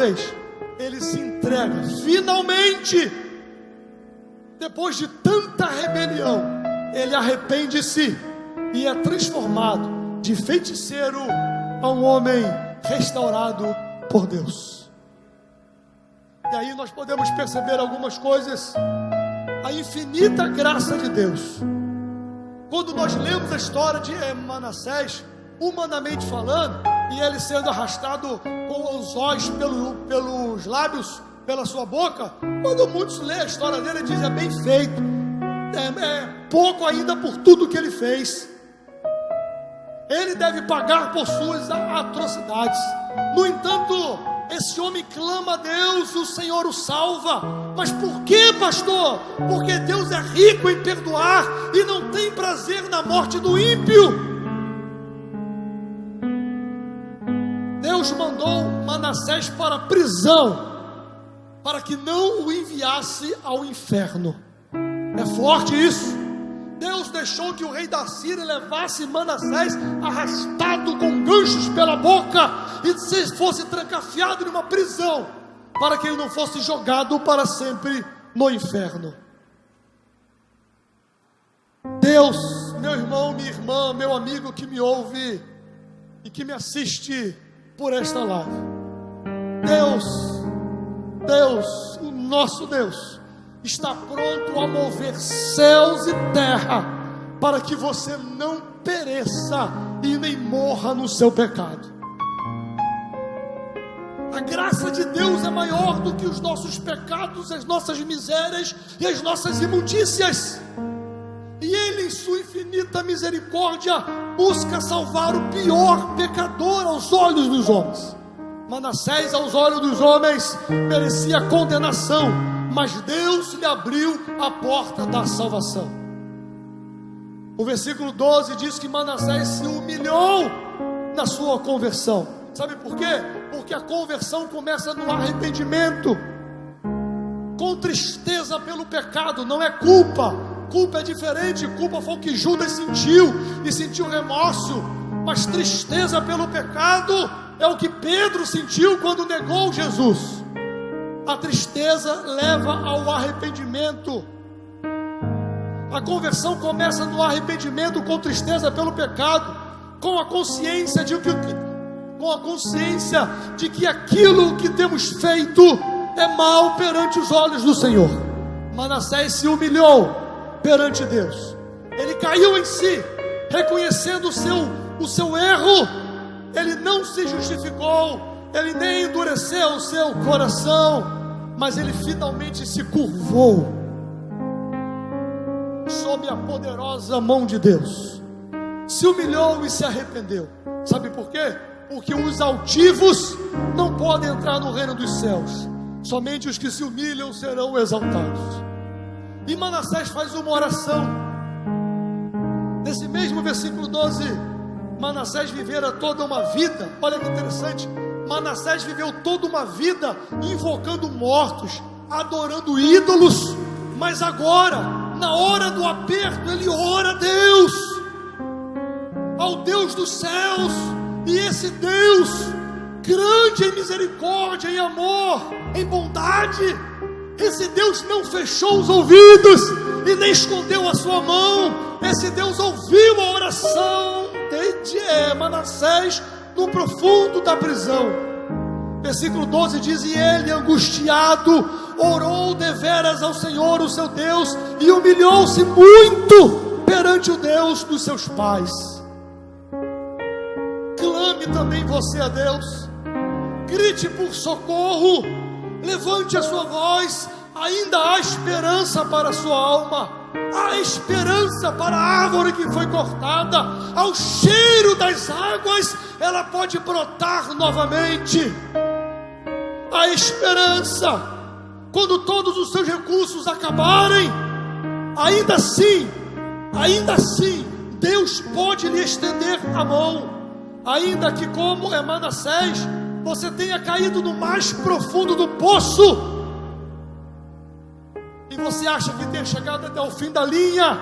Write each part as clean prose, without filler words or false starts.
vez, ele se entrega, finalmente, depois de tanta rebelião, ele arrepende-se e é transformado de feiticeiro a um homem restaurado por Deus. E aí nós podemos perceber algumas coisas, a infinita graça de Deus. Quando nós lemos a história de Manassés, humanamente falando, e ele sendo arrastado com os olhos pelos lábios, pela sua boca, quando muitos lêem a história dele, ele diz: é bem feito, é pouco ainda por tudo que ele fez. Ele deve pagar por suas atrocidades. No entanto, esse homem clama a Deus, o Senhor o salva. Mas por que, pastor? Porque Deus é rico em perdoar e não tem prazer na morte do ímpio. Deus mandou Manassés para a prisão, para que não o enviasse ao inferno. É forte isso. Deus deixou que o rei da Síria levasse Manassés arrastado com ganchos pela boca e se fosse trancafiado em uma prisão, para que ele não fosse jogado para sempre no inferno. Deus, meu irmão, minha irmã, meu amigo que me ouve e que me assiste por esta live, Deus, o nosso Deus, está pronto a mover céus e terra para que você não pereça e nem morra no seu pecado. A graça de Deus é maior do que os nossos pecados, as nossas misérias e as nossas imundícias. E Ele, em sua infinita misericórdia, busca salvar o pior pecador aos olhos dos homens. Manassés, aos olhos dos homens, merecia condenação, mas Deus lhe abriu a porta da salvação. O versículo 12 diz que Manassés se humilhou na sua conversão. Sabe por quê? Porque a conversão começa no arrependimento, com tristeza pelo pecado. Não é culpa, culpa é diferente. Culpa foi o que Judas sentiu, e sentiu remorso, mas tristeza pelo pecado é o que Pedro sentiu quando negou Jesus. A tristeza leva ao arrependimento. A conversão começa no arrependimento, com tristeza pelo pecado, com a consciência de que aquilo que temos feito é mal perante os olhos do Senhor. Manassés se humilhou perante Deus. Ele caiu em si, reconhecendo o seu erro. Ele não se justificou, ele nem endureceu o seu coração, mas ele finalmente se curvou sob a poderosa mão de Deus, se humilhou e se arrependeu. Sabe por quê? Porque os altivos não podem entrar no reino dos céus, somente os que se humilham serão exaltados. E Manassés faz uma oração. Nesse mesmo versículo 12, Manassés vivera toda uma vida, olha que interessante, Manassés viveu toda uma vida invocando mortos, adorando ídolos, mas agora, na hora do aperto, ele ora a Deus, ao Deus dos céus. E esse Deus, grande em misericórdia, em amor, em bondade, esse Deus não fechou os ouvidos e nem escondeu a sua mão. Esse Deus ouviu a oração de Manassés no profundo da prisão. Versículo 12 diz: e ele, angustiado, orou deveras ao Senhor, o seu Deus, e humilhou-se muito perante o Deus dos seus pais. Clame também você a Deus, grite por socorro, levante a sua voz. Ainda há esperança para a sua alma, há esperança para a árvore que foi cortada. Ao cheiro das águas ela pode brotar novamente. Há esperança quando todos os seus recursos acabarem. Ainda assim Deus pode lhe estender a mão. Ainda que, como Manassés, você tenha caído no mais profundo do poço e você acha que tem chegado até o fim da linha,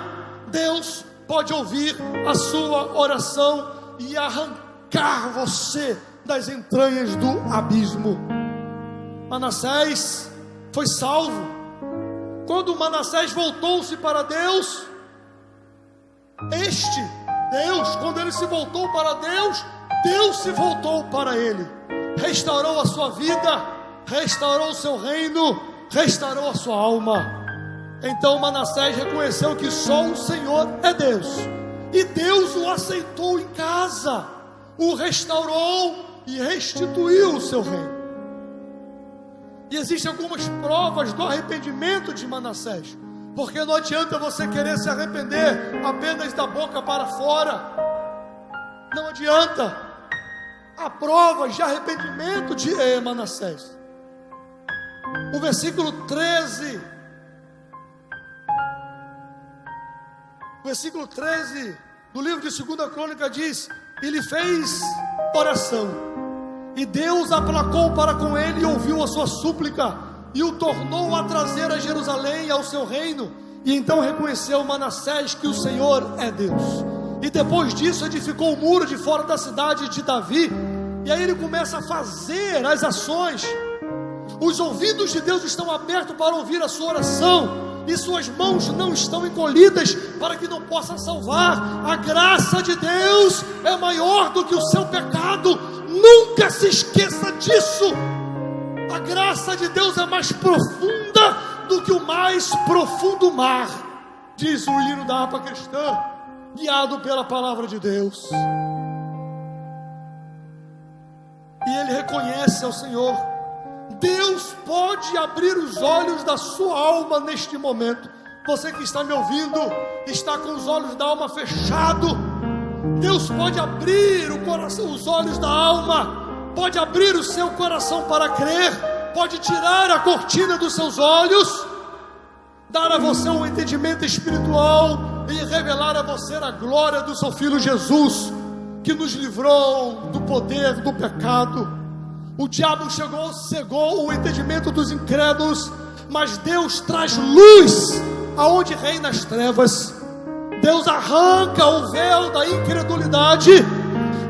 Deus pode ouvir a sua oração e arrancar você das entranhas do abismo. Manassés foi salvo. Quando Manassés voltou-se para Deus, Deus, quando ele se voltou para Deus, Deus se voltou para ele, restaurou a sua vida, restaurou o seu reino, restaurou a sua alma. Então Manassés reconheceu que só o Senhor é Deus, e Deus o aceitou em casa, o restaurou e restituiu o seu reino. E existem algumas provas do arrependimento de Manassés, porque não adianta você querer se arrepender apenas da boca para fora, não adianta. Há provas de arrependimento de Manassés. O versículo 13 do livro de 2 Crônica diz: ele fez oração, e Deus aplacou para com ele e ouviu a sua súplica, e o tornou a trazer a Jerusalém, ao seu reino. E então reconheceu Manassés que o Senhor é Deus. E depois disso edificou o muro de fora da cidade de Davi. E aí ele começa a fazer as ações. Os ouvidos de Deus estão abertos para ouvir a sua oração, e suas mãos não estão encolhidas para que não possa salvar. A graça de Deus é maior do que o seu pecado. Nunca se esqueça disso. A graça de Deus é mais profunda do que o mais profundo mar, diz o hino da harpa cristã, guiado pela palavra de Deus. E ele reconhece ao Senhor. Deus pode abrir os olhos da sua alma neste momento. Você que está me ouvindo, está com os olhos da alma fechados. Deus pode abrir o coração, os olhos da alma, pode abrir o seu coração para crer, pode tirar a cortina dos seus olhos, dar a você um entendimento espiritual e revelar a você a glória do seu Filho Jesus, que nos livrou do poder do pecado. O diabo cegou o entendimento dos incrédulos, mas Deus traz luz aonde reina as trevas. Deus arranca o véu da incredulidade.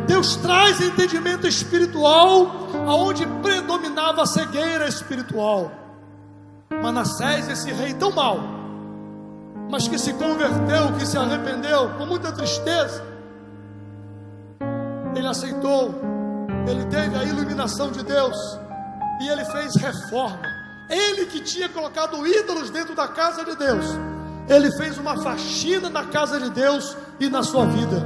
Deus traz entendimento espiritual aonde predominava a cegueira espiritual. Manassés, esse rei tão mau, mas que se converteu, que se arrependeu com muita tristeza, ele aceitou, ele teve a iluminação de Deus e ele fez reforma. Ele que tinha colocado ídolos dentro da casa de Deus, ele fez uma faxina na casa de Deus e na sua vida.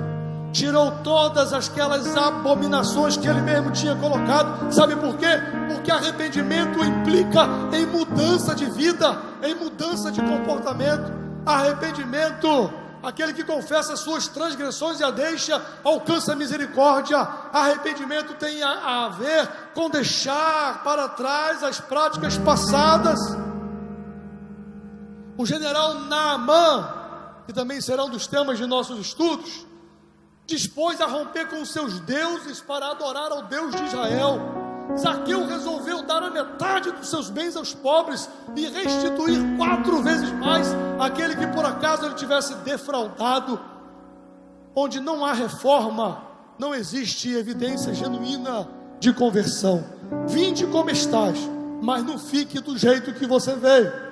Tirou todas aquelas abominações que ele mesmo tinha colocado. Sabe por quê? Porque arrependimento implica em mudança de vida, em mudança de comportamento. Arrependimento, aquele que confessa as suas transgressões e a deixa, alcança a misericórdia. Arrependimento tem a ver com deixar para trás as práticas passadas. O general Naamã, que também será um dos temas de nossos estudos, dispôs a romper com os seus deuses para adorar ao Deus de Israel. Zaqueu resolveu dar a metade dos seus bens aos pobres e restituir 4 vezes mais aquele que por acaso ele tivesse defraudado. Onde não há reforma, não existe evidência genuína de conversão. Vinde como estás, mas não fique do jeito que você veio.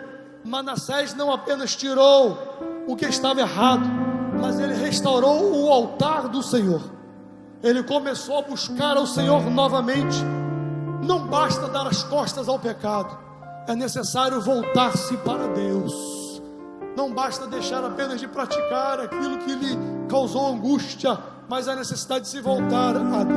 Manassés não apenas tirou o que estava errado, mas ele restaurou o altar do Senhor. Ele começou a buscar ao Senhor novamente. Não basta dar as costas ao pecado, é necessário voltar-se para Deus. Não basta deixar apenas de praticar aquilo que lhe causou angústia, mas a necessidade de se voltar a Deus.